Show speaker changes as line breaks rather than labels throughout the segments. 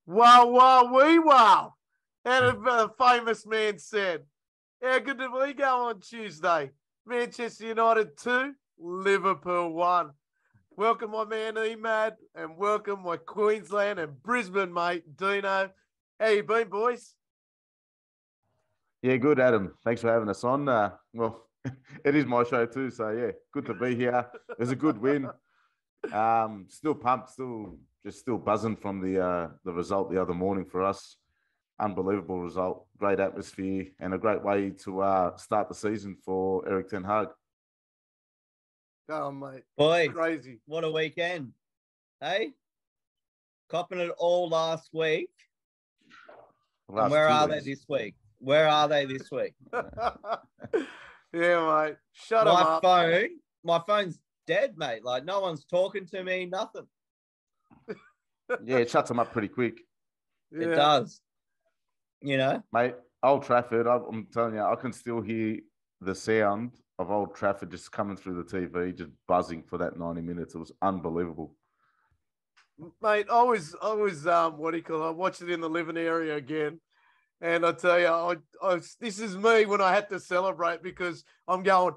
Wow, wow, wee, wow. And a famous man said, how good did we go on Tuesday? Manchester United 2, Liverpool 1. Welcome, my man Emad, and welcome my Queensland and Brisbane mate Dino. How you been, boys?
Yeah, good, Adam. Thanks for having us on. Well, it is my show too, so yeah, good to be here. It was a good win. Still pumped, still buzzing from the result the other morning for us. Unbelievable result, great atmosphere, and a great way to start the season for eriktenhag.
Oh, mate.
Boys,
crazy.
What a weekend. Hey? Copping it all last week. And where are they this week? Where are they this week?
Yeah, mate. Shut them up.
My phone's dead, mate. Like, no one's talking to me, nothing.
Yeah, it shuts them up pretty quick.
Yeah.
It does. You know?
Mate, Old Trafford, I'm telling you, I can still hear the sound of Old Trafford just coming through the TV, just buzzing for that 90 minutes. It was unbelievable.
Mate, I was what do you call it? I watched it in the living area again. And I tell you, this is me when I had to celebrate because I'm going.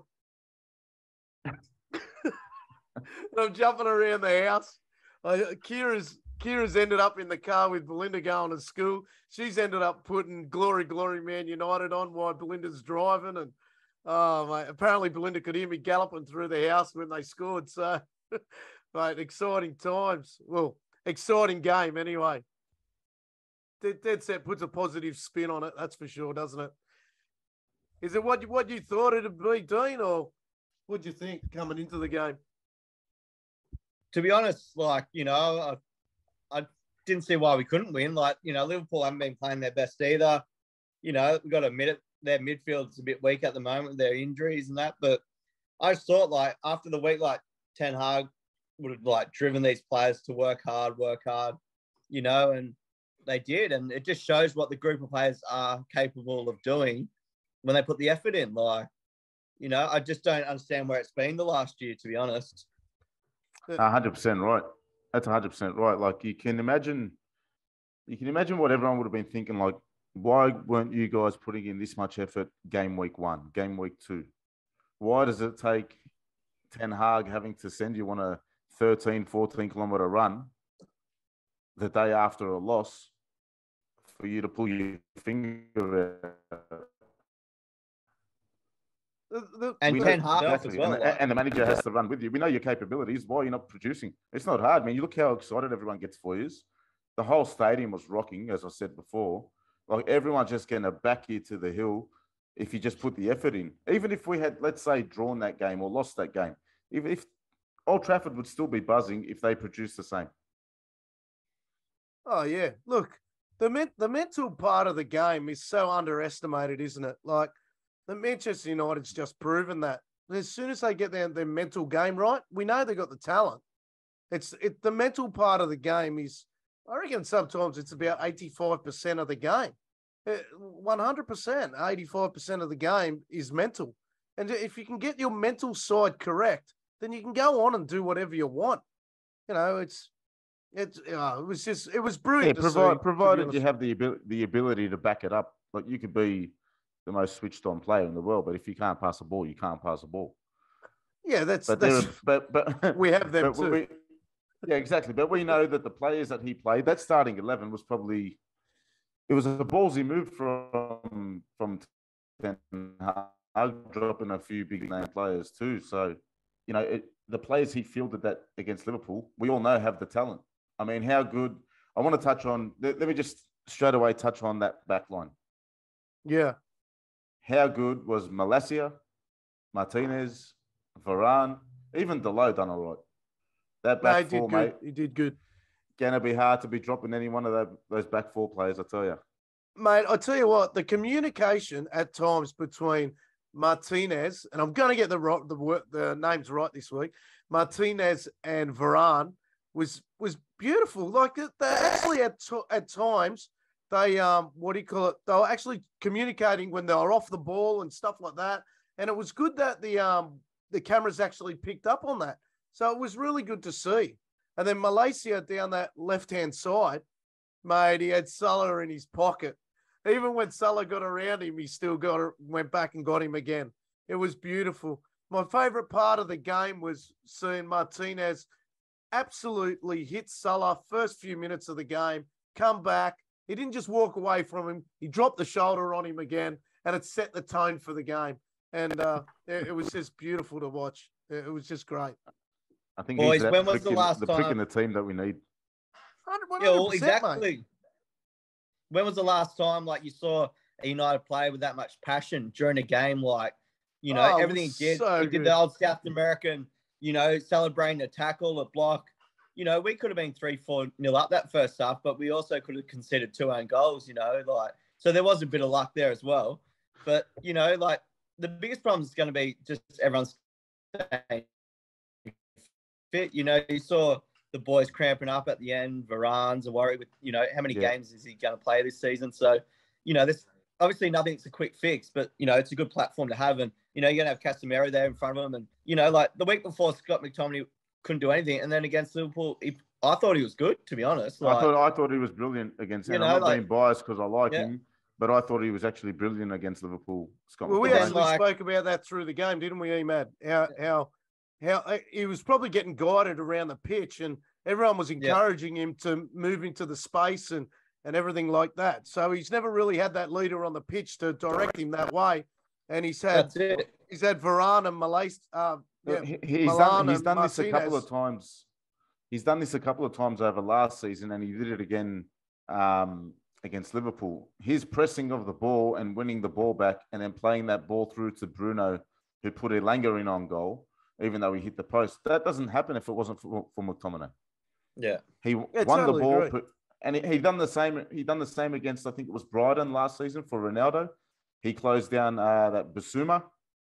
I'm jumping around the house. Kira's ended up in the car with Belinda going to school. She's ended up putting Glory, Glory Man United on while Belinda's driving. And, mate, apparently Belinda could hear me galloping through the house when they scored. So, mate, exciting times. Well, exciting game anyway. Dead set puts a positive spin on it, that's for sure, doesn't it? Is it what you thought it'd be, Dean, or what'd you think coming into the game?
To be honest, like, you know, I didn't see why we couldn't win. Like, you know, Liverpool haven't been playing their best either. You know, we've got to admit it, their midfield's a bit weak at the moment with their injuries and that. But I just thought, like, after the week, like, Ten Hag would have, like, driven these players to work hard, you know, and they did. And it just shows what the group of players are capable of doing when they put the effort in. Like, you know, I just don't understand where it's been the last year, to be honest.
100% right. That's 100% right. Like you can imagine what everyone would have been thinking. Like, why weren't you guys putting in this much effort game week 1, game week 2? Why does it take Ten Hag having to send you on a 13, 14 kilometer run the day after a loss for you to pull your finger out?
And Ten Hag
exactly.
as well.
And the manager has to run with you. We know your capabilities. Why are you not producing? It's not hard, man. You look how excited everyone gets for you. The whole stadium was rocking, as I said before. Like, everyone's just going to back you to the hill if you just put the effort in. Even if we had, let's say, drawn that game or lost that game, if Old Trafford would still be buzzing if they produced the same.
Oh, yeah. Look, the mental part of the game is so underestimated, isn't it? Like, the Manchester United's just proven that. As soon as they get their mental game right, we know they've got the talent. The mental part of the game is, I reckon sometimes it's about 85% of the game. 100%, 85% of the game is mental. And if you can get your mental side correct, then you can go on and do whatever you want. You know, it was brilliant.
Yeah, provided you have the ability to back it up. Like, you could be the most switched on player in the world, but if you can't pass a ball, you can't pass a ball.
Yeah, but we have them too.
Yeah, exactly. But we know that the players that he played, that starting 11 was it was a ballsy move from Ten Hag, dropping a few big name players too. So, you know, the players he fielded that against Liverpool, we all know have the talent. I mean, how good? I want to touch on. Let me just straight away touch on that back line.
Yeah.
How good was Malacia, Martinez, Varane, even Delo done all right? That back four, mate.
He did good.
Gonna be hard to be dropping any one of those back four players, I tell you.
Mate, I tell you what, the communication at times between Martinez, and I'm going to get the names right this week, Martinez and Varane was beautiful. Like, they actually at times, they they were actually communicating when they were off the ball and stuff like that. And it was good that the cameras actually picked up on that. So it was really good to see. And then Malaysia down that left-hand side, mate, he had Salah in his pocket. Even when Salah got around him, he still went back and got him again. It was beautiful. My favourite part of the game was seeing Martinez absolutely hit Salah first few minutes of the game, come back. He didn't just walk away from him. He dropped the shoulder on him again, and it set the tone for the game. And it was just beautiful to watch. It was just great.
I think
Boys,
he's
when was the last
prick
time?
in the team that we need.
100%,
Yeah, well, exactly.
mate.
When was the last time like you saw a United player with that much passion during a game? Like, you know, everything he did.
So
He did the old South American, you know, celebrating a tackle, a block. You know, we could have been 3-4 nil up that first half, but we also could have conceded 2 own goals, you know, like, so there was a bit of luck there as well. But, you know, like the biggest problem is going to be just everyone's staying fit. You know, you saw the boys cramping up at the end. Varane's a worry with, you know, how many games is he going to play this season? So, you know, this obviously nothing's a quick fix, but, you know, it's a good platform to have. And, you know, you're going to have Casemeiro there in front of him. And, you know, like the week before, Scott McTominay couldn't do anything. And then against Liverpool, I thought he was good, to be honest. Like,
I thought he was brilliant against him. I'm not being biased because I like him, but I thought he was actually brilliant against Liverpool. Scott
well, we
McTominay.
actually spoke about that through the game, didn't we, Emad? How he was probably getting guided around the pitch, and everyone was encouraging him to move into the space and everything like that. So he's never really had that leader on the pitch to direct him that way. And he's had Varane and Malaysia.
He's done this a couple of times. He's done this a couple of times over last season, and he did it again against Liverpool. His pressing of the ball and winning the ball back, and then playing that ball through to Bruno, who put Elanga in on goal, even though he hit the post. That doesn't happen if it wasn't for McTominay.
Yeah,
he won the ball, and he done the same. He done the same against, I think it was Brighton last season for Ronaldo. He closed down that Basuma,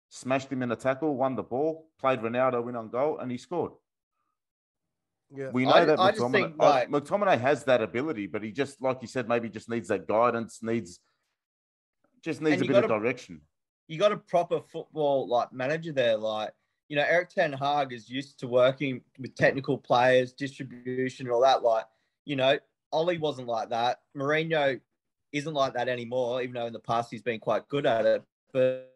smashed him in a tackle, won the ball, played Ronaldo in on goal, and he scored.
Yeah,
we know that McTominay has that ability, but he just, like you said, maybe just needs that guidance, needs a bit of direction.
You got a proper football like manager there, like, you know, eriktenhag is used to working with technical players, distribution, and all that. Like, you know, Ollie wasn't like that. Mourinho isn't like that anymore, even though in the past he's been quite good at it. But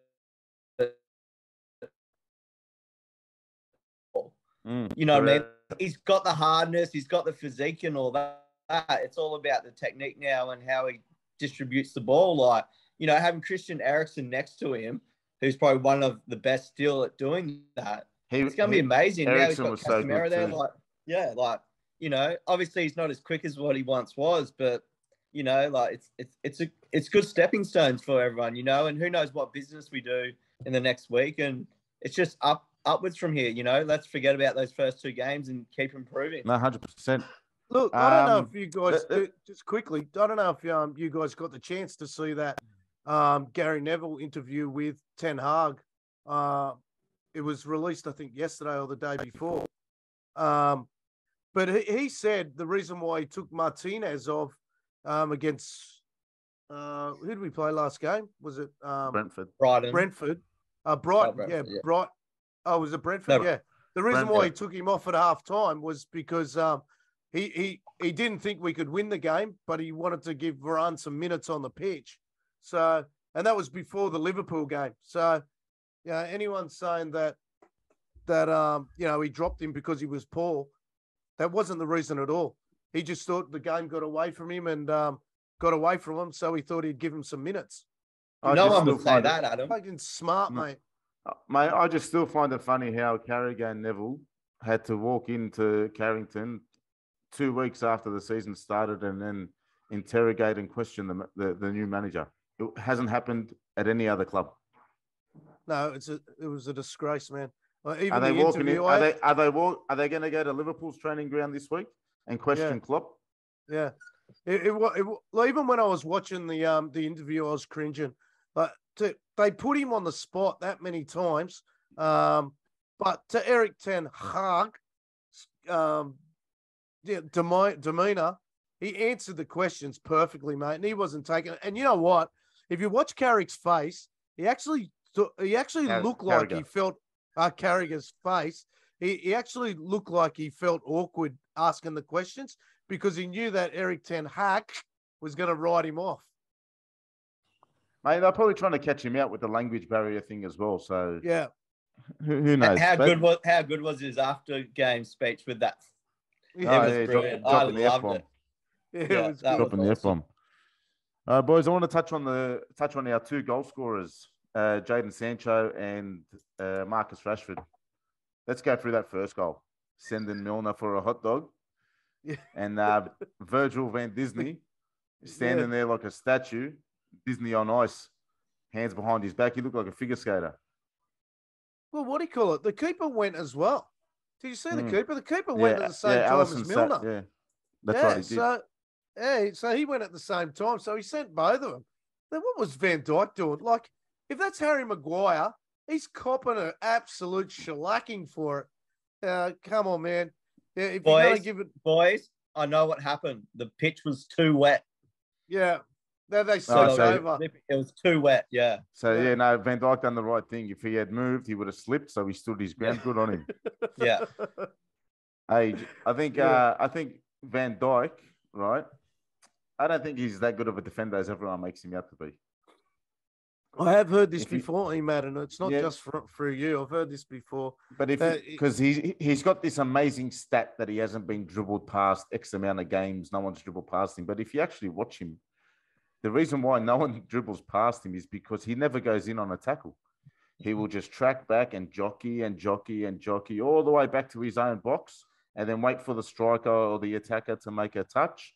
you know what I mean? He's got the hardness, he's got the physique and all that. It's all about the technique now and how he distributes the ball. Like, you know, having Christian Eriksen next to him, who's probably one of the best still at doing that. It's going to be amazing.
Eriksen
now he's got Casemeiro there. Like, you know, obviously he's not as quick as what he once was, but, you know, like it's good stepping stones for everyone, you know, and who knows what business we do in the next week. And it's just upwards from here, you know. Let's forget about those first 2 games and keep improving.
No, 100%.
Look, I don't know if you guys, just quickly, I don't know if you guys got the chance to see that Gary Neville interview with Ten Hag. It was released, I think, yesterday or the day before. But he said the reason why he took Martinez off against who did we play last game? Was it
Brentford?
Brentford. Brighton. Brighton. Oh, was it Brentford? No, yeah. The reason why he took him off at half time was because he didn't think we could win the game, but he wanted to give Varane some minutes on the pitch. So, and that was before the Liverpool game. So, yeah, anyone saying that you know, he dropped him because he was poor, that wasn't the reason at all. He just thought the game got away from him and so he thought he'd give him some minutes.
No one would say that, Adam.
Fucking smart, mate.
Mate, I just still find it funny how Carragher and Neville had to walk into Carrington 2 weeks after the season started and then interrogate and question the new manager. It hasn't happened at any other club.
No, it was a disgrace, man. Even
are they walking in? Are they going to go to Liverpool's training ground this week and question Klopp?
Yeah, even when I was watching the interview, I was cringing. But they put him on the spot that many times. But to Erik ten Hag, demeanor, he answered the questions perfectly, mate, and he wasn't taking it. And you know what? If you watch Carrick's face, he actually looked like he felt Carragher's face. He actually looked like he felt awkward asking the questions because he knew that eriktenhag was going to write him off.
Mate, they're probably trying to catch him out with the language barrier thing as well. So
yeah,
who knows?
How good was his after game speech with that?
Yeah,
It was brilliant. I loved it.
Yeah, it was
that
good.
Dropping the F-bomb. Boys, I want to touch on our two goal scorers, Jadon Sancho and Marcus Rashford. Let's go through that first goal. Sending Milner for a hot dog.
Yeah.
And Virgil van Disney standing there like a statue, Disney on ice, hands behind his back. He looked like a figure skater.
Well, what do you call it? The keeper went as well. Did you see the keeper? The keeper went at the same time
Allison
as Milner.
That's right. He did.
So he went at the same time. So he sent both of them. Then what was Van Dijk doing? Like, if that's Harry Maguire, he's copping an absolute shellacking for it. Come on, man. Yeah, if you're going to give it...
Boys, I know what happened. The pitch was too wet.
Yeah. They switched over.
It was too wet, yeah.
So, Van Dijk done the right thing. If he had moved, he would have slipped. So he stood his ground. Good on him.
Yeah.
Hey, I think Van Dijk, right? I don't think he's that good of a defender as everyone makes him out to be.
I have heard this before, Emad, and it's not just for you. I've heard this before.
But because he's got this amazing stat that he hasn't been dribbled past X amount of games, no one's dribbled past him. But if you actually watch him, the reason why no one dribbles past him is because he never goes in on a tackle. He will just track back and jockey all the way back to his own box and then wait for the striker or the attacker to make a touch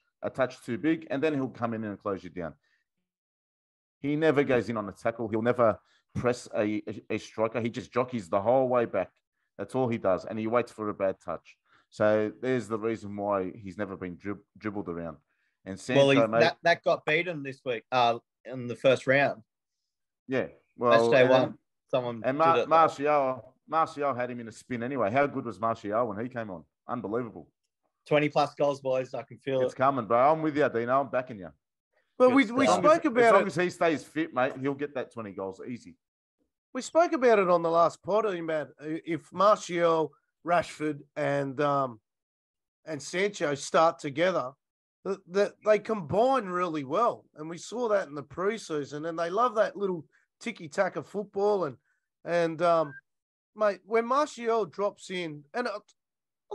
too big, and then he'll come in and close you down. He never goes in on a tackle. He'll never press a striker. He just jockeys the whole way back. That's all he does, and he waits for a bad touch. So there's the reason why he's never been dribbled around. And Sancho,
that got beaten this week in the first round.
Yeah, well,
match day one. Someone
and Martial had him in a spin anyway. How good was Martial when he came on? Unbelievable.
20+ goals, boys. I can feel
it's coming, bro. I'm with you, Dino. I'm backing you.
But we spoke about it.
As long as he stays fit, mate, he'll get that 20 goals easy.
We spoke about it on the last pod, Matt. If Martial, Rashford, and Sancho start together, they combine really well. And we saw that in the preseason. And they love that little tiki-taka football. And mate, when Martial drops in, and I'm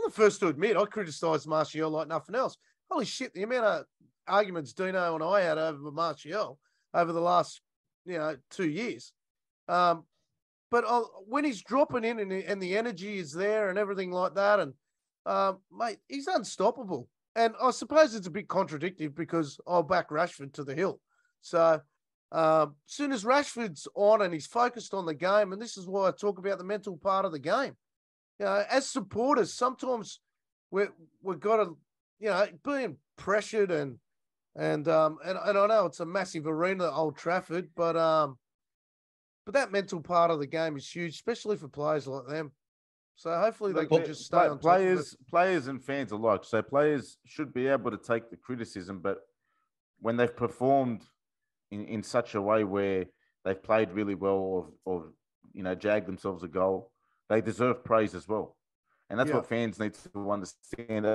the first to admit, I criticised Martial like nothing else. Holy shit, the amount of arguments Dino and I had over Martial over the last 2 years. But when he's dropping in and the energy is there and everything like that, and mate, he's unstoppable. And I suppose it's a bit contradictory because I'll back Rashford to the hill. So soon as Rashford's on and he's focused on the game, and this is why I talk about the mental part of the game. As supporters, sometimes we've got to, being pressured and I know it's a massive arena, Old Trafford, but that mental part of the game is huge, especially for players like them. So hopefully they can just stay on top of it.
Players and fans alike. So players should be able to take the criticism, but when they've performed in such a way where they've played really well or jagged themselves a goal, they deserve praise as well. And that's what fans need to understand.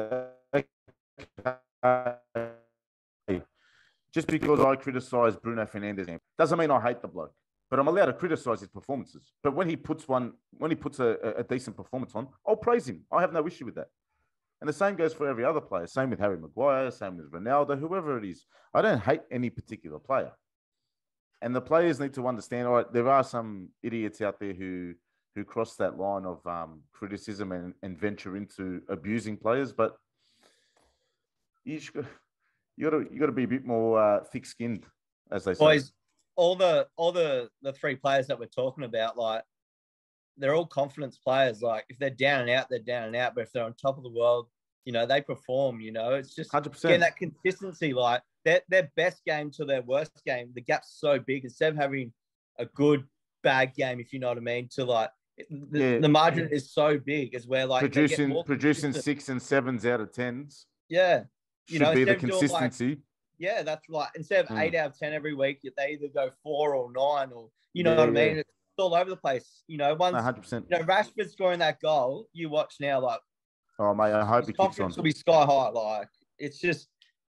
Just because I criticise Bruno Fernandes doesn't mean I hate the bloke, but I'm allowed to criticise his performances. But when he puts a decent performance on, I'll praise him. I have no issue with that. And the same goes for every other player. Same with Harry Maguire, same with Ronaldo, whoever it is. I don't hate any particular player. And the players need to understand, all right, there are some idiots out there who cross that line of criticism and venture into abusing players, but you got to be a bit more thick-skinned, as they say.
Boys, all the three players that we're talking about, like, they're all confidence players. Like, if they're down and out, they're down and out. But if they're on top of the world, they perform. It's just
100%.
Getting that consistency. Like their best game to their worst game, the gap's so big. Instead of having a good bad game, if you know what I mean, to like the margin is so big, as where like
producing 6 and 7s out of 10s.
Yeah,
should be the consistency.
That's right. Instead of 8 out of 10 every week, they either go 4 or 9, or what I mean. It's all over the place. Once
100%.
Rashford scoring that goal, you watch now, like,
oh mate, I hope he keeps on.
Confidence will be sky high. Like it's just,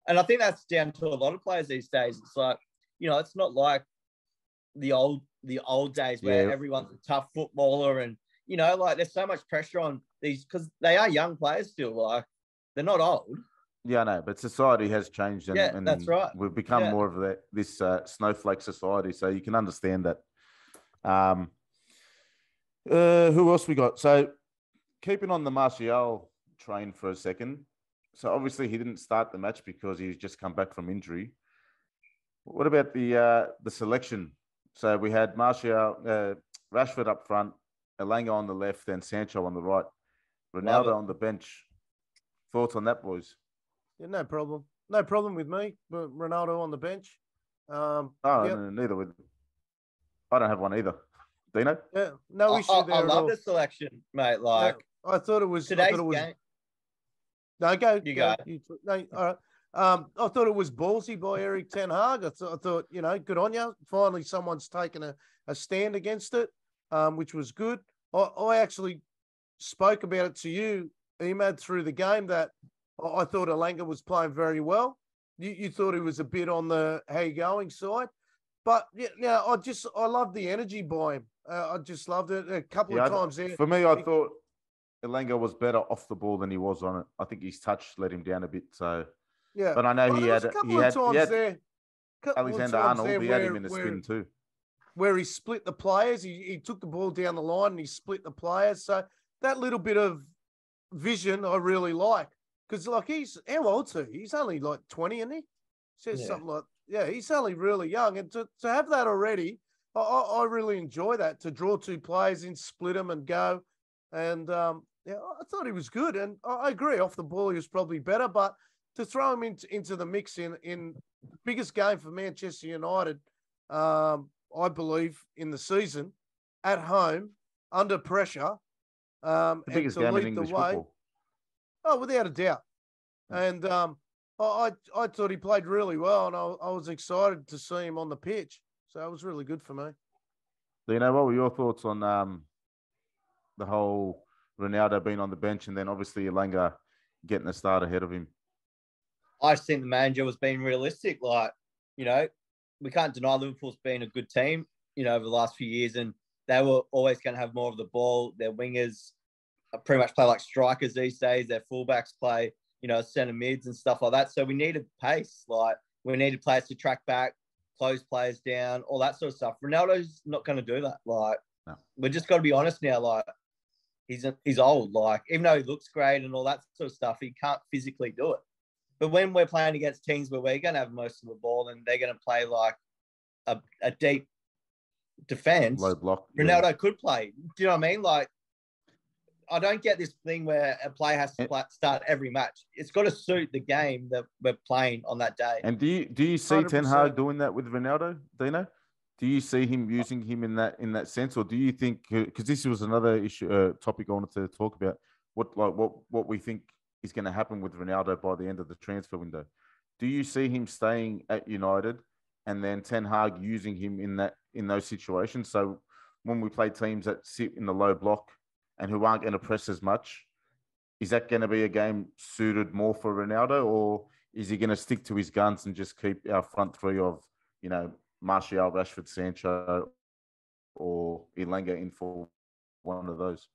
and I think that's down to a lot of players these days. It's like, it's not like the old days where everyone's a tough footballer and, like there's so much pressure on these because they are young players still. Like they're not old.
Yeah, I know, but society has changed, and
that's right.
We've become more of this snowflake society, so you can understand that. Who else we got? So, keeping on the Martial train for a second. So obviously he didn't start the match because he's just come back from injury. What about the selection? So we had Martial, Rashford up front, Elanga on the left, and Sancho on the right. Ronaldo on the bench. Thoughts on that, boys?
Yeah, no problem. No problem with me. But Ronaldo on the bench.
Neither with. I don't have one either. Dino?
Yeah, no issue there.
I love the selection, mate. Like
I thought it was
today's game.
No, go.
You go.
No, all right. I thought it was ballsy by eriktenhag. I thought, good on you. Finally, someone's taken a stand against it, which was good. I actually spoke about it to you, Emad, through the game that I thought Elanga was playing very well. You thought he was a bit on the how you going side. But, I love the energy by him. I just loved it a couple of times there.
For me, I thought Elanga was better off the ball than he was on it. I think his touch let him down a bit. So,
yeah.
But I know he had
Alexander
Arnold. He had him in the spin too,
where he split the players. He took the ball down the line and he split the players. So that little bit of vision I really like because he's how old's he? He's only like 20, isn't he? Says something like he's only really young, and to have that already, I really enjoy that to draw two players in, split them, and go. And I thought he was good, and I agree. Off the ball, he was probably better, but to throw him into the mix in the biggest game for Manchester United, I believe in the season, at home, under pressure,
the biggest game in English football.
Oh, without a doubt. And I thought he played really well, and I was excited to see him on the pitch. So it was really good for me.
What were your thoughts on the whole Ronaldo being on the bench and then obviously Elanga getting a start ahead of him?
I just think the manager was being realistic. Like, we can't deny Liverpool's been a good team, over the last few years, and they were always going to have more of the ball. Their wingers pretty much play like strikers these days. Their fullbacks play, centre mids and stuff like that. So we needed pace. Like, we needed players to track back, close players down, all that sort of stuff. Ronaldo's not going to do that. Like, we just got to be honest now. Like, he's old. Like, even though he looks great and all that sort of stuff, he can't physically do it. But when we're playing against teams where we're going to have most of the ball and they're going to play like a deep defense,
low block,
Ronaldo could play. Do you know what I mean? Like, I don't get this thing where a player has to start every match. It's got to suit the game that we're playing on that day.
And do you see 100%. Ten Hag doing that with Ronaldo, Dino? Do you see him using him in that sense, or do you think, because this was another issue topic I wanted to talk about, what we think is going to happen with Ronaldo by the end of the transfer window? Do you see him staying at United and then Ten Hag using him in those situations? So when we play teams that sit in the low block and who aren't going to press as much, is that going to be a game suited more for Ronaldo, or is he going to stick to his guns and just keep our front three of, Martial, Rashford, Sancho, or Elanga in for one of those?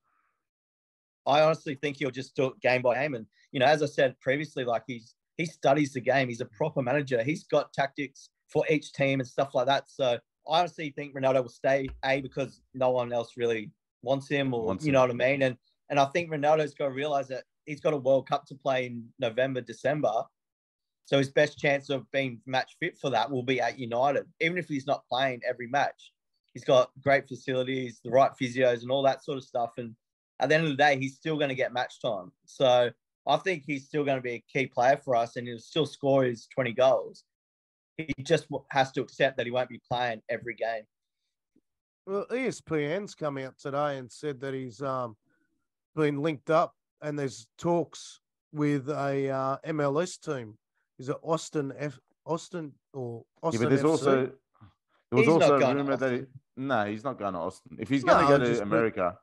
I honestly think he'll just do it game by game. And, as I said previously, like he studies the game. He's a proper manager. He's got tactics for each team and stuff like that. So I honestly think Ronaldo will stay, because no one else really wants him, or you know what I mean? And I think Ronaldo's got to realize that he's got a World Cup to play in November, December. So his best chance of being match fit for that will be at United, even if he's not playing every match. He's got great facilities, the right physios and all that sort of stuff. And at the end of the day, he's still going to get match time. So I think he's still going to be a key player for us, and he'll still score his 20 goals. He just has to accept that he won't be playing every game.
Well, ESPN's come out today and said that he's been linked up, and there's talks with a MLS team. Is it Austin or Austin?
Yeah, but there was also a rumor that he's not going to Austin. If he's going to go to America,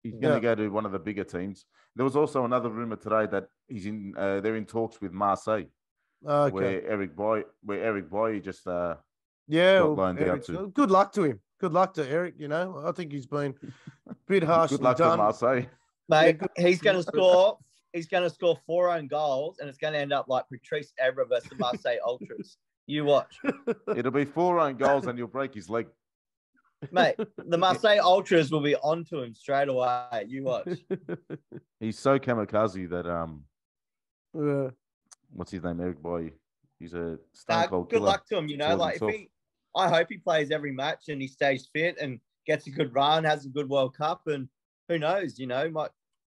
He's going to go to one of the bigger teams. There was also another rumor today that he's in. They're in talks with Marseille, where Eric Boy just got loaned out to.
Good luck to him. Good luck to Eric. You know, I think he's been a bit harshly
Good luck
done.
to Marseille,
mate. He's going to score. He's going to score 4 own goals, and it's going to end up like Patrice Evra versus the Marseille Ultras. You watch.
It'll be 4 own goals, and you'll break his leg.
Mate, the Marseille Ultras will be onto him straight away. You watch.
He's so kamikaze that what's his name? Eric Boy. He's a stone cold
good
killer.
luck to him. You know, like I hope he plays every match and he stays fit and gets a good run, has a good World Cup, and who knows? You know,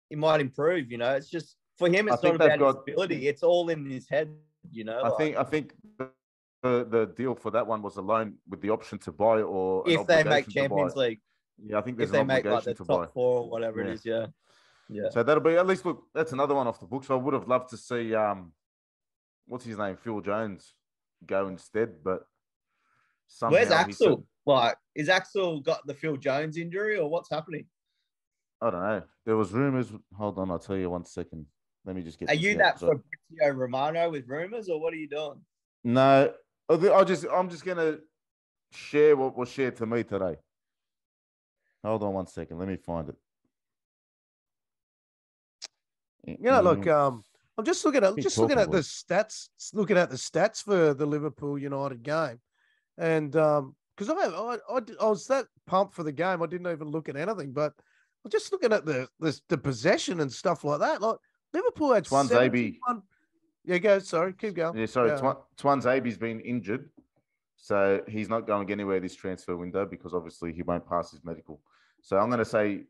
he might improve. You know, it's just for him. It's not about his ability. It's all in his head. You know,
I think. The deal for that one was a loan with the option to buy, or
if they make Champions League.
Yeah, I think there's
if
an
they make
obligation
like the
to
top
buy
4 or whatever it is. Yeah.
So that'll be at least look. That's another one off the books. I would have loved to see what's his name, Phil Jones, go instead, but somehow
where's Axel? Like, is Axel got the Phil Jones injury or what's happening?
I don't know. There was rumors. Hold on, I'll tell you 1 second. Let me just get.
Are you that Fabrizio Romano with rumors, or what are you doing?
No. I'm just gonna share what was shared to me today. Hold on 1 second. Let me find it.
Yeah, look, I'm just looking at the stats. Looking at the stats for the Liverpool United game, and because I was that pumped for the game, I didn't even look at anything. But I'm just looking at the possession and stuff like that. Like Liverpool had 71. Yeah, go. Sorry, keep going.
Yeah, sorry. Twanzabe's been injured, so he's not going anywhere this transfer window because obviously he won't pass his medical. So I'm going to say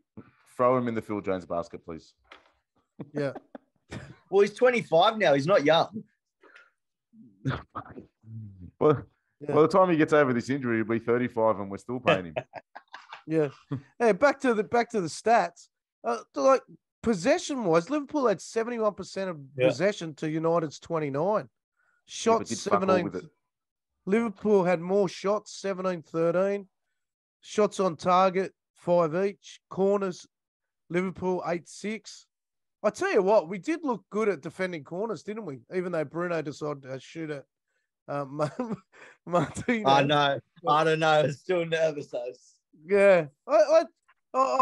throw him in the Phil Jones basket, please.
Yeah.
Well, he's 25 now. He's not young.
Well, by the time he gets over this injury, he'll be 35 and we're still paying him.
Yeah. Hey, back to the stats. Like, possession-wise, Liverpool had 71% of possession to United's 29. Shots, 17. Liverpool had more shots, 17-13. Shots on target, 5 each. Corners, Liverpool 8-6. I tell you what, we did look good at defending corners, didn't we? Even though Bruno decided to shoot at Martino.
I know. I don't know. I'm still nervous, though.
Yeah. I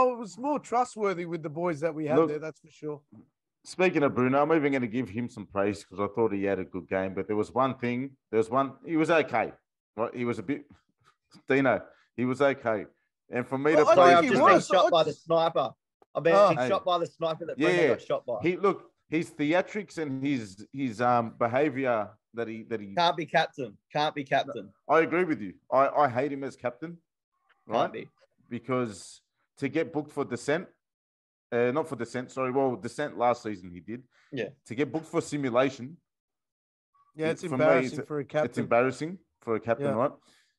was more trustworthy with the boys that we had there, that's for sure.
Speaking of Bruno, I'm even going to give him some praise because I thought he had a good game. But there was one thing. He was okay. Right? He was a bit... Dino, he was okay. And for me to play...
I've just been shot by the sniper. I've been shot by the sniper that Bruno got shot by.
His theatrics and his behaviour that he...
Can't be captain. Can't be captain.
I agree with you. I hate him as captain. Right?
Can't be.
Because to get booked for dissent, not for dissent, sorry. Well, dissent last season he did.
Yeah.
To get booked for simulation.
Yeah, it's embarrassing for a captain.
It's embarrassing for a captain, right?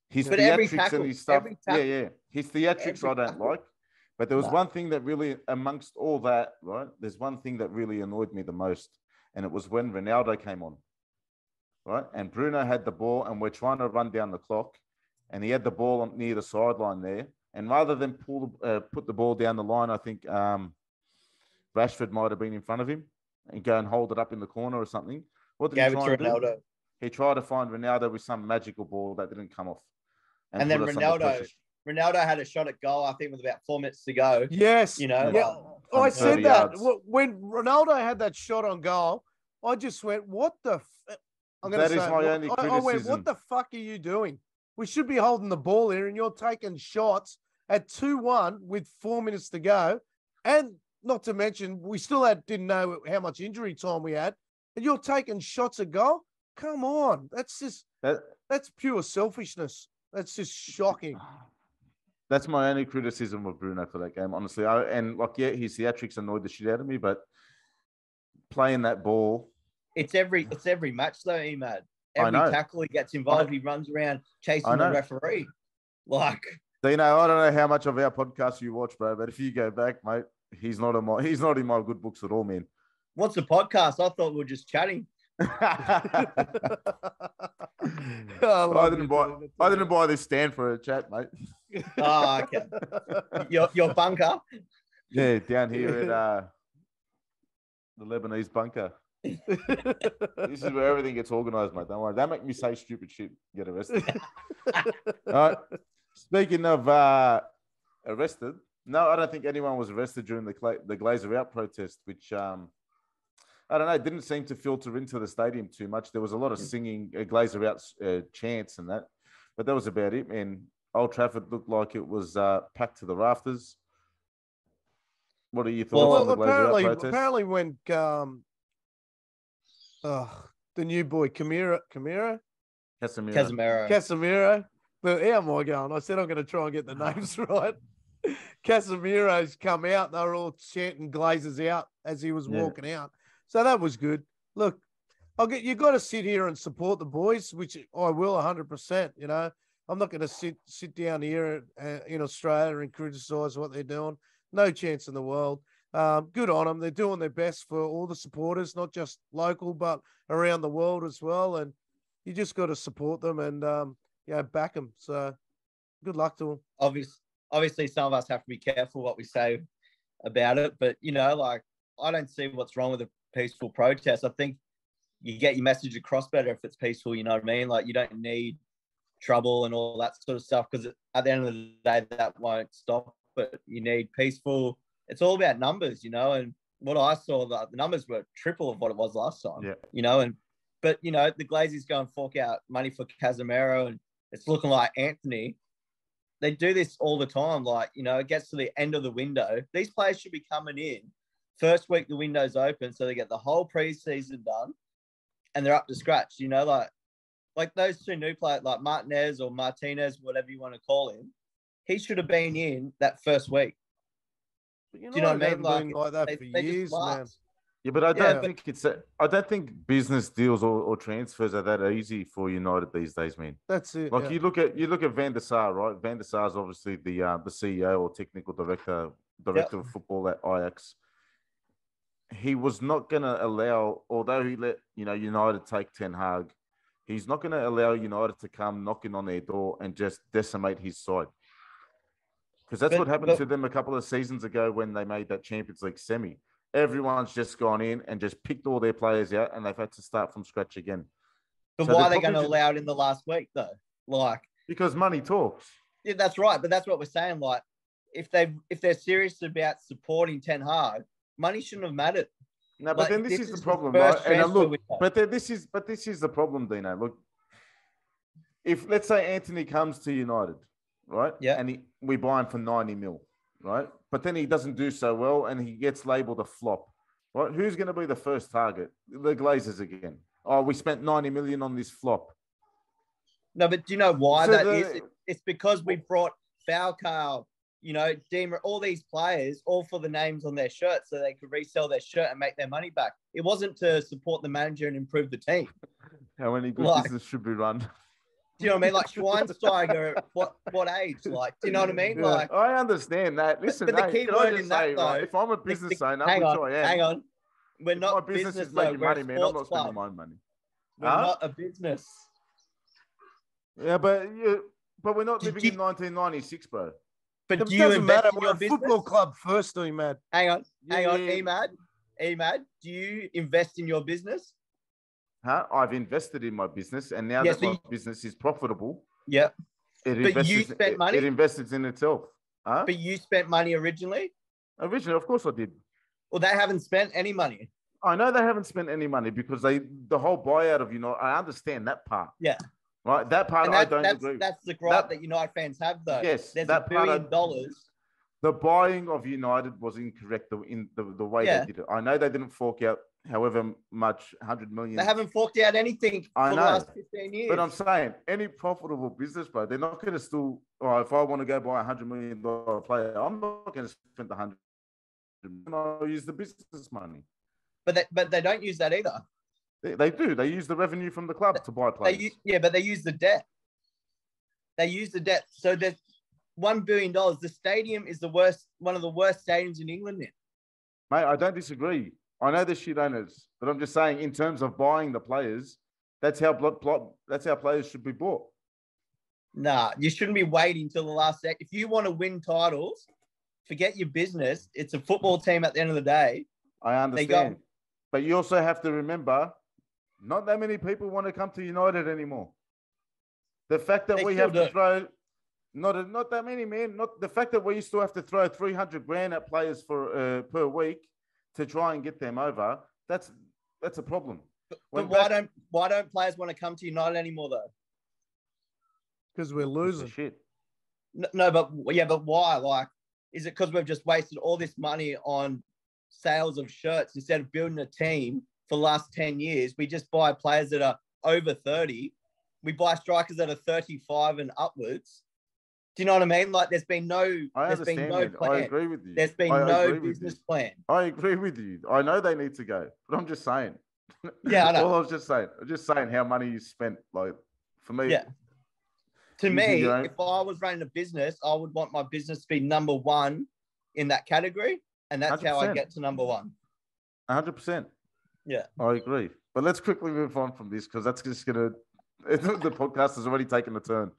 His
but
theatrics and his stuff. Yeah. His theatrics I don't like. But there was one thing that really, amongst all that, right? There's one thing that really annoyed me the most. And it was when Ronaldo came on. Right? And Bruno had the ball and we're trying to run down the clock. And he had the ball near the sideline there. And rather than put the ball down the line, I think Rashford might have been in front of him and go and hold it up in the corner or something. What did he try and do? He tried to find Ronaldo with some magical ball that didn't come off.
And then Ronaldo had a shot at goal, I think, with about 4 minutes to go.
Yes.
You know,
I said that. When Ronaldo had that shot on goal, I just went, what the...
That is my only criticism.
I went, what the fuck are you doing? We should be holding the ball here, and you're taking shots at 2-1 with 4 minutes to go. And not to mention, we still didn't know how much injury time we had. And you're taking shots at goal? Come on. That's pure selfishness. That's just shocking.
That's my only criticism of Bruno for that game, honestly. His theatrics annoyed the shit out of me, but playing that ball...
It's every match, though, Emad. Every tackle he gets involved, he runs around chasing the referee. Like...
Dino, I don't know how much of our podcast you watch, bro, but if you go back, mate, he's not in my good books at all, man.
What's the podcast? I thought we were just chatting.
I didn't buy this stand for a chat, mate.
Oh, okay. Your bunker.
Yeah, down here at the Lebanese bunker. This is where everything gets organised, mate. Don't worry. Don't make me say stupid shit. Get arrested. All right. Speaking of arrested, no, I don't think anyone was arrested during the Glazer Out protest, which I don't know, didn't seem to filter into the stadium too much. There was a lot of singing, Glazer Out chants and that, but that was about it. And Old Trafford looked like it was packed to the rafters. What are your thoughts on the Glazer Out protest?
Apparently when the new boy Casemeiro. But how am I going? I said I'm going to try and get the names right. Casemeiro's come out. They were all chanting Glazers out as he was walking out. So that was good. Look, you got to sit here and support the boys, which I will 100%. You know, I'm not going to sit down here in Australia and criticise what they're doing. No chance in the world. Good on them. They're doing their best for all the supporters, not just local, but around the world as well. And you just got to support them and, back them. So good luck to them.
Obviously, some of us have to be careful what we say about it. But, I don't see what's wrong with a peaceful protest. I think you get your message across better if it's peaceful, you know what I mean? Like, you don't need trouble and all that sort of stuff because at the end of the day, that won't stop. But you need peaceful. It's all about numbers, and what I saw, the numbers were triple of what it was last time, but the Glazers go and fork out money for Casemeiro and it's looking like Anthony. They do this all the time. It gets to the end of the window. These players should be coming in first week the window's open, so they get the whole preseason done and they're up to scratch, like those two new players, like Martinez or Martinez, whatever you want to call him. He should have been in that first week.
Do you know what I mean? Like that for years, man.
Yeah, but I don't think business deals or transfers are that easy for United these days, man.
That's it.
Like you look at Van der Sar, right? Van der Sar is obviously the CEO or technical director of football at Ajax. He was not going to allow, although he let United take Ten Hag, he's not going to allow United to come knocking on their door and just decimate his side. Because that's what happened to them a couple of seasons ago when they made that Champions League semi. Everyone's just gone in and just picked all their players out and they've had to start from scratch again.
But why are they going to allow it in the last week, though?
Because money talks.
Yeah, that's right. But that's what we're saying. Like, if they're serious about supporting Ten Hag, money shouldn't have mattered.
No, but then this is the problem, right? And look, this is the problem, Dino. Look, if let's say Anthony comes to United, right?
Yeah.
And we buy him for 90 mil, right? But then he doesn't do so well and he gets labelled a flop, right? Who's going to be the first target? The Glazers again. Oh, we spent 90 million on this flop.
No, but do you know why is? It's because we brought Falcao, Deemer, all these players, all for the names on their shirt so they could resell their shirt and make their money back. It wasn't to support the manager and improve the team.
How many good business should be run?
Do you know what I mean? Like Schweinsteiger, what age? Like, do you know what I mean?
Yeah, like, I understand that. Listen,
but the key word in that, though,
if I'm a business owner,
hang
I
on. We're not
my business is making money, man. I'm not spending my own money.
We're not a business.
Yeah, but we're not living in 1996, bro.
But
it
do you invest in
your
your business?
Football club first, Emad.
Hang on, Emad. Do you invest in your business?
I've invested in my business, and now that my business is profitable,
you spent money.
It invests in itself.
But you spent money originally.
Originally, of course, I did.
Well, they haven't spent any money.
I know they haven't spent any money because the whole buyout of I understand that part.
Yeah.
Right, that part I don't agree.
That's the gripe that United fans have, though.
Yes,
there's $1 billion.
The buying of United was incorrect in the way they did it. I know they didn't fork out however much, 100 million.
They haven't forked out anything for the last 15 years.
But I'm saying, any profitable business, bro, they're not going to still, if I want to go buy $100 million player, I'm not going to spend the 100 million. I'll use the business money.
But they don't use that either.
They do. They use the revenue from the club to buy players.
But they use the debt. So there's $1 billion. The stadium is one of the worst stadiums in England now.
Mate, I don't disagree. I know they're shit owners, but I'm just saying in terms of buying the players, that's how players should be bought.
Nah, you shouldn't be waiting till the last sec. If you want to win titles, forget your business. It's a football team at the end of the day.
I understand. But you also have to remember, not that many people want to come to United anymore. The fact that we have to throw, not that many, man. Not the fact that we still have to throw 300 grand at players for per week to try and get them over. That's a problem.
But why don't players want to come to United anymore though?
Because we're losing.
Shit.
No, but why? Like, is it because we've just wasted all this money on sales of shirts instead of building a team for the last 10 years? We just buy players that are over 30. We buy strikers that are 35 and upwards. Do you know what I mean? Like, there's been no plan.
I agree with you.
There's been no business plan.
I agree with you. I know they need to go, but I'm just saying.
Yeah, I know.
All I was just saying. I'm just saying how money you spent. Like, for me.
Yeah. To me, if I was running a business, I would want my business to be number one in that category. And that's 100%. How I get to number one.
100%.
Yeah.
I agree. But let's quickly move on from this because that's just going to... The podcast has already taken a turn.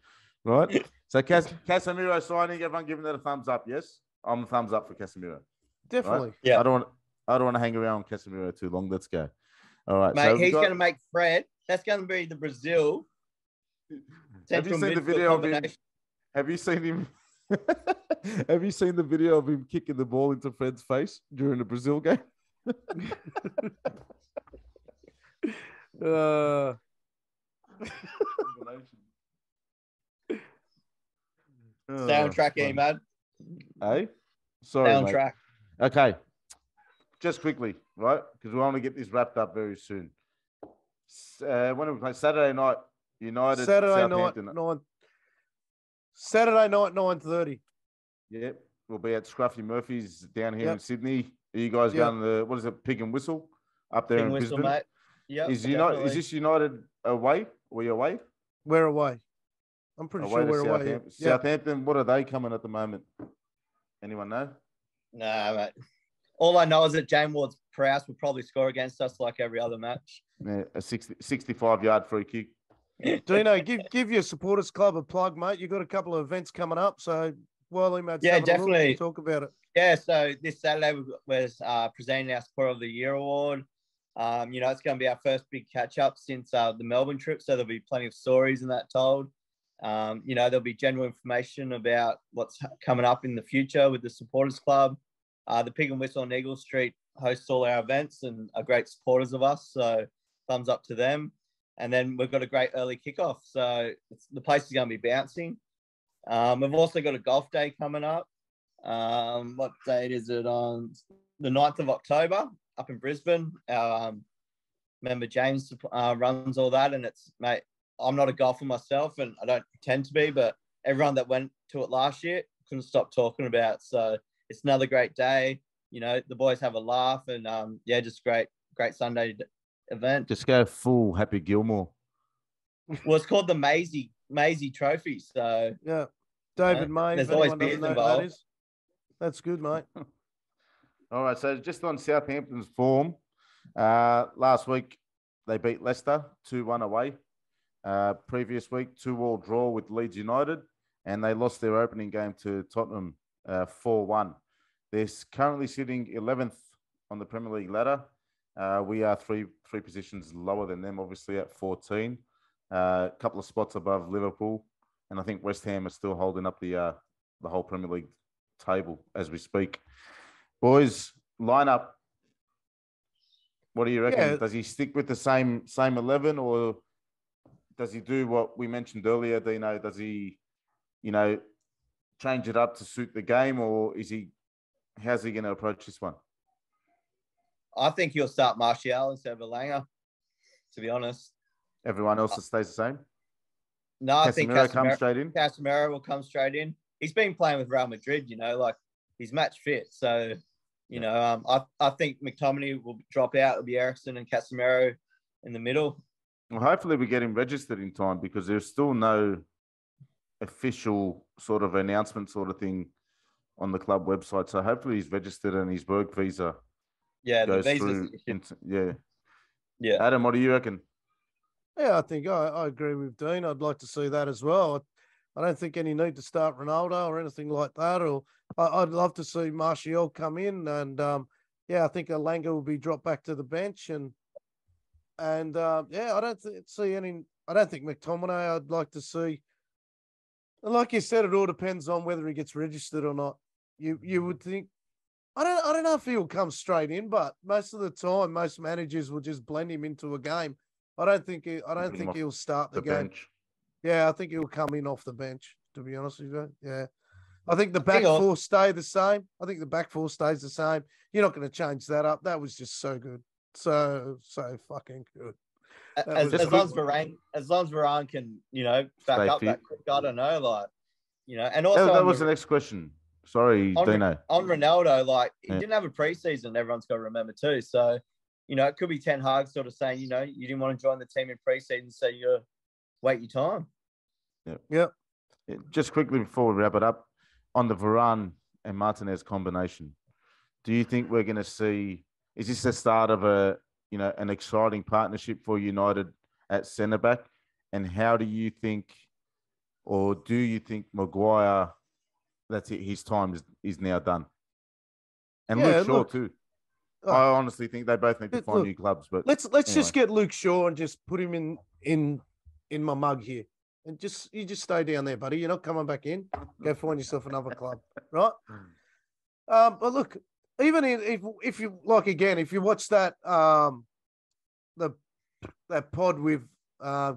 Right? So Casemeiro signing, everyone giving that a thumbs up, yes? I'm a thumbs up for Casemeiro.
Definitely.
Right? Yeah. I don't want to hang around with Casemeiro too long. Let's go. All right.
Mate, so he's going to make Fred. That's going to be the Brazil.
Have you seen the video of him? Have you seen him? Have you seen the video of him kicking the ball into Fred's face during the Brazil game?
Stay on track, man.
Hey? Sorry,
Stay on track.
Okay. Just quickly, right? Because we want to get this wrapped up very soon. When do we play? Saturday night, United.
Saturday night, 9:30.
Yep. We'll be at Scruffy Murphy's down here in Sydney. Are you guys going to what is it, Pig and Whistle? Up there in Brisbane? Mate.
Yep,
is this United away? Are you away?
We're away. I'm pretty sure we're away.
Southampton, what are they coming at the moment? Anyone know?
Nah, mate. All I know is that James Ward-Prowse will probably score against us like every other match.
Yeah, a 65-yard free kick.
Dino, give your supporters club a plug, mate. You've got a couple of events coming up, so
definitely
talk about it.
Yeah, so this Saturday we're presenting our Supporter of the Year award. It's going to be our first big catch-up since the Melbourne trip, so there'll be plenty of stories in that told. There'll be general information about what's coming up in the future with the supporters club. The Pig and Whistle on Eagle Street hosts all our events and are great supporters of us, so thumbs up to them. And then we've got a great early kickoff, so the place is going to be bouncing. We've also got a golf day coming up. What date is it on? The 9th of October up in Brisbane. Our member James runs all that, and mate, I'm not a golfer myself, and I don't pretend to be, but everyone that went to it last year couldn't stop talking about it. So it's another great day. The boys have a laugh, and just great Sunday event.
Just go full Happy Gilmore.
Well, it's called the Maisie Trophy. So
yeah, David May.
There's always beers involved.
That is. That's good, mate.
All right, so just on Southampton's form, last week they beat Leicester 2-1 away. Previous week, 2-2 draw with Leeds United, and they lost their opening game to Tottenham 4-1. They're currently sitting 11th on the Premier League ladder. We are three positions lower than them, obviously at 14. A couple of spots above Liverpool, and I think West Ham are still holding up the whole Premier League table as we speak. Boys, lineup. What do you reckon? Yeah. Does he stick with the same 11, or does he do what we mentioned earlier, Dino? Does he, change it up to suit the game, or how's he going to approach this one?
I think he'll start Martial instead of Elanga, to be honest.
Everyone else stays the same?
No, I think Casemeiro
comes straight in.
Casemeiro will come straight in. He's been playing with Real Madrid, he's match fit. So, I think McTominay will drop out. It'll be Eriksen and Casemeiro in the middle.
Well, hopefully we get him registered in time, because there's still no official sort of announcement sort of thing on the club website. So hopefully he's registered and his work visa goes through. Yeah. Adam, what do you reckon?
Yeah, I think I agree with Dean. I'd like to see that as well. I don't think any need to start Ronaldo or anything like that. Or I'd love to see Martial come in, and I think Alanga will be dropped back to the bench, and I don't see any. I don't think McTominay. I'd like to see. And like you said, it all depends on whether he gets registered or not. You would think. I don't know if he'll come straight in, but most of the time, most managers will just blend him into a game. I don't think he'll start the game.
Bench.
Yeah, I think he'll come in off the bench, to be honest with you. Yeah. I think the back four stay the same. I think the back four stays the same. You're not going to change that up. That was just so good. So fucking good.
As long as Varane can, back up that quick, I don't know, and also
that was the next question. Sorry, Dino.
On Ronaldo, he didn't have a preseason. Everyone's got to remember too. So, it could be Ten Hag sort of saying, you didn't want to join the team in preseason, so you wait your time.
Yeah.
Just quickly before we wrap it up, on the Varane and Martinez combination, do you think we're going to see? Is this the start of an exciting partnership for United at centre back? And how do you think, or do you think Maguire? That's it. His time is now done. And Luke Shaw too. I honestly think they both need to find new clubs. But
let's just get Luke Shaw and just put him in my mug here, and you just stay down there, buddy. You're not coming back in. Go find yourself another club, right? But look, even if you if you watch that that pod with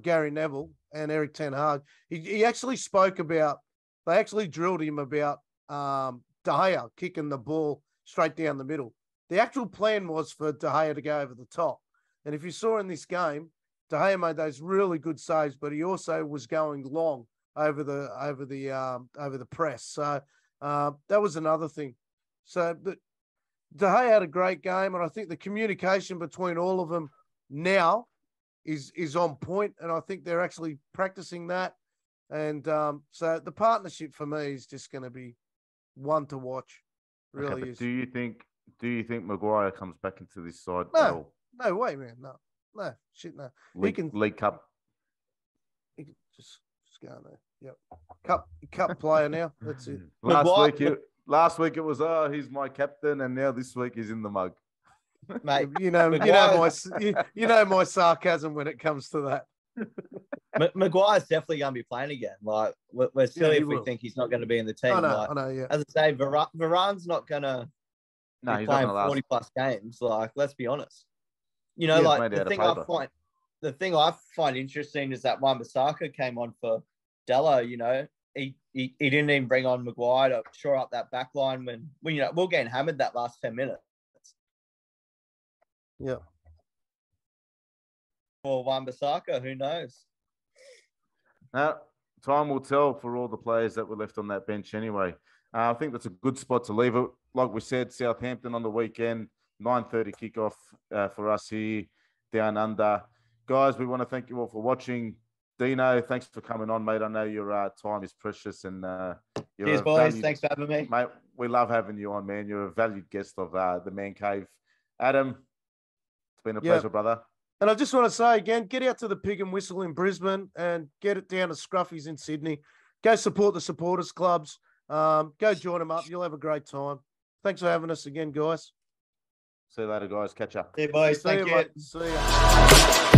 Gary Neville and eriktenhag, he actually spoke about. They actually drilled him about De Gea kicking the ball straight down the middle. The actual plan was for De Gea to go over the top. And if you saw in this game, De Gea made those really good saves, but he also was going long over the press. So that was another thing. So De Gea had a great game, and I think the communication between all of them now is on point, and I think they're actually practicing that. And so the partnership for me is just going to be one to watch. Really is.
Do you think Maguire comes back into this side?
No way, man. No, shit, no.
League Cup.
He can just go in there. Yep. Cup player now. That's it.
Last week it was he's my captain, and now this week he's in the mug.
Mate,
you know my sarcasm when it comes to that.
Maguire's definitely going to be playing again. We're silly if we think he's not going to be in the team.
I know, yeah.
As I say, Varane's not going to be playing 40 plus games. Let's be honest. The thing I find interesting is that Wan-Bissaka came on for Delo. He didn't even bring on Maguire to shore up that back line when we're getting hammered that last 10 minutes.
Yeah.
For Wan-Bissaka, who knows?
Time will tell for all the players that were left on that bench anyway. I think that's a good spot to leave it. Like we said, Southampton on the weekend, 9:30 kickoff for us here down under. Guys, we want to thank you all for watching. Dino, thanks for coming on, mate. I know your time is precious. And
cheers, boys. Thanks for having me.
Mate, we love having you on, man. You're a valued guest of the Man Cave. Adam, it's been a pleasure, brother.
And I just want to say again, get out to the Pig and Whistle in Brisbane and get it down to Scruffy's in Sydney. Go support the supporters clubs. Go join them up. You'll have a great time. Thanks for having us again, guys.
See you later, guys. Catch up.
See you, boys. Thank you.
See you.